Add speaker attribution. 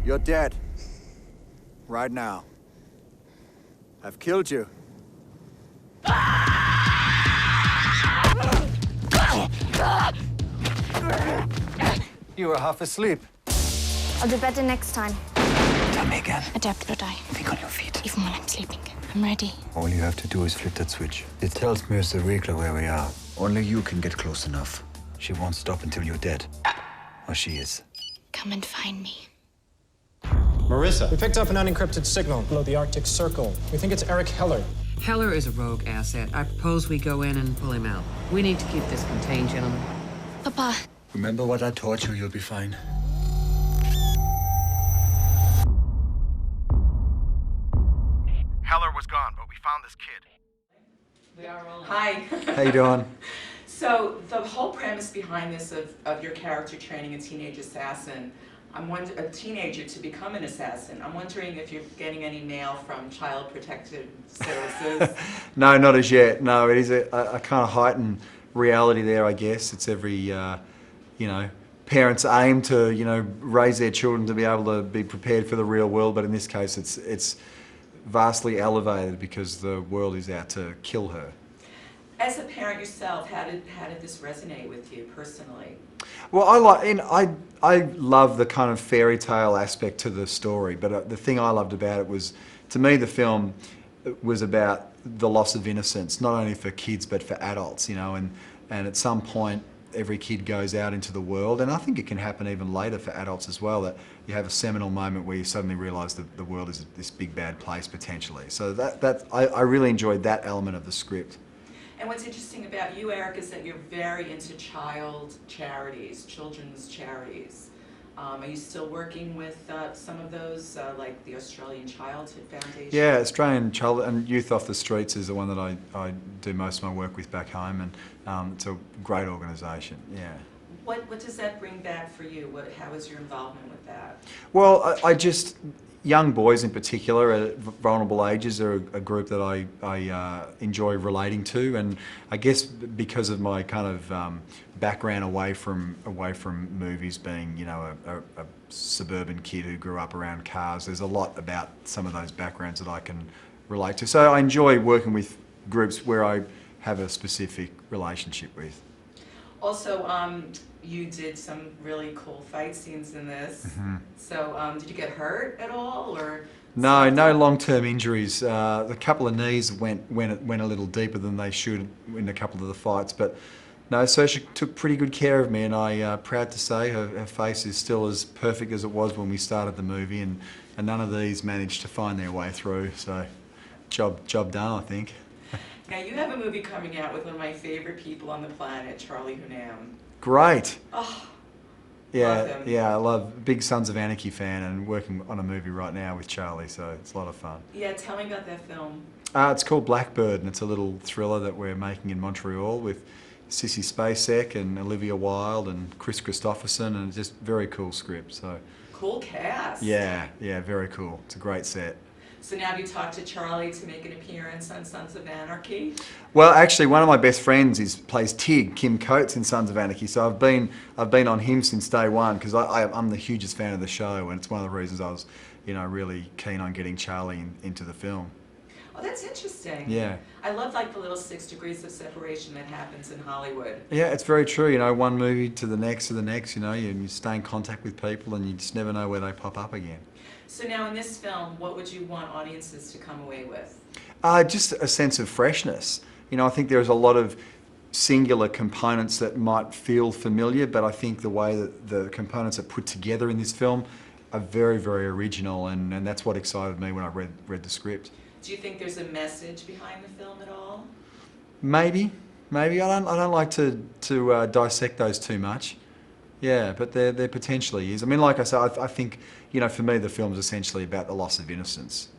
Speaker 1: You're dead. Right now. I've killed you. You were half asleep.
Speaker 2: I'll do better next time.
Speaker 3: Tell me again.
Speaker 2: Adapt or die.
Speaker 3: Think on your feet.
Speaker 2: Even when I'm sleeping. I'm ready.
Speaker 3: All you have to do is flip that switch. It tells Mister Riegler where we are. Only you can get close enough. She won't stop until you're dead. Or she is.
Speaker 2: Come and find me.
Speaker 4: Marissa, we picked up an unencrypted signal below the Arctic Circle. We think it's Eric Heller.
Speaker 5: Heller is a rogue asset. I propose we go in and pull him out. We need to keep this contained, gentlemen.
Speaker 2: Papa.
Speaker 3: Remember what I taught you, you'll be fine.
Speaker 6: Heller was gone, but we found this kid.
Speaker 7: We are rolling. Hi.
Speaker 3: How you doing?
Speaker 7: So the whole premise behind this of your character training a teenage assassin, a teenager to become an assassin. I'm wondering if you're getting any mail from Child Protective Services.
Speaker 8: No, not as yet. No, it is a kind of heightened reality there, I guess. It's every, you know, parents aim to, you know, raise their children to be able to be prepared for the real world, but in this case it's vastly elevated because the world is out to kill her.
Speaker 7: As a parent yourself, how did this resonate with you personally?
Speaker 8: Well, I love the kind of fairy tale aspect to the story, but the thing I loved about it was, to me, the film was about the loss of innocence, not only for kids but for adults, you know, and at some point every kid goes out into the world, and I think it can happen even later for adults as well, that you have a seminal moment where you suddenly realise that the world is this big bad place potentially. So I really enjoyed that element of the script.
Speaker 7: And what's interesting about you, Eric, is that you're very into children's charities. Are you still working with some of those, like the Australian Childhood Foundation?
Speaker 8: Yeah, Australian Child and Youth Off the Streets is the one that I do most of my work with back home, and it's a great organisation, yeah.
Speaker 7: What does that bring back for you? How is your involvement with that?
Speaker 8: Well, I just, young boys in particular at vulnerable ages are a group that I enjoy relating to, and I guess because of my kind of background away from movies, being, you know, a suburban kid who grew up around cars, there's a lot about some of those backgrounds that I can relate to. So I enjoy working with groups where I have a specific relationship with.
Speaker 7: Also, you did some really cool fight scenes in this.
Speaker 8: Mm-hmm.
Speaker 7: So, did you get hurt at all, or?
Speaker 8: No long-term injuries. The couple of knees went a little deeper than they should in a couple of the fights, but no, Saoirse took pretty good care of me, and I'm proud to say her face is still as perfect as it was when we started the movie, and none of these managed to find their way through. So, job done, I think.
Speaker 7: Now you have a movie coming out with one of my favorite people on the planet, Charlie Hunnam.
Speaker 8: Great.
Speaker 7: Oh,
Speaker 8: yeah,
Speaker 7: love him.
Speaker 8: yeah, I love, big Sons of Anarchy fan, and working on a movie right now with Charlie, so it's a lot of fun.
Speaker 7: Yeah, tell me about that film.
Speaker 8: It's called Blackbird, and it's a little thriller that we're making in Montreal with Sissy Spacek and Olivia Wilde and Chris Christopherson, and it's just very cool script. So
Speaker 7: Cool cast.
Speaker 8: yeah, very cool. It's a great set.
Speaker 7: So now have you talked to Charlie to make an appearance on Sons of Anarchy?
Speaker 8: Well, actually, one of my best friends plays Tig, Kim Coates in Sons of Anarchy. So I've been on him since day one, because I'm the hugest fan of the show, and it's one of the reasons I was, you know, really keen on getting Charlie into the film.
Speaker 7: Oh, that's interesting.
Speaker 8: Yeah.
Speaker 7: I love like the little 6 degrees of separation that happens in Hollywood.
Speaker 8: Yeah, it's very true. You know, one movie to the next, you know, you stay in contact with people and you just never know where they pop up again.
Speaker 7: So now in this film, what would you want audiences to come away with?
Speaker 8: Just a sense of freshness. You know, I think there's a lot of singular components that might feel familiar, but I think the way that the components are put together in this film are very, very original, and that's what excited me when I read the script.
Speaker 7: Do you think there's a message behind the film at all?
Speaker 8: Maybe. I don't like to dissect those too much. Yeah, but there potentially is. I mean, like I said, I think, you know, for me the film's essentially about the loss of innocence.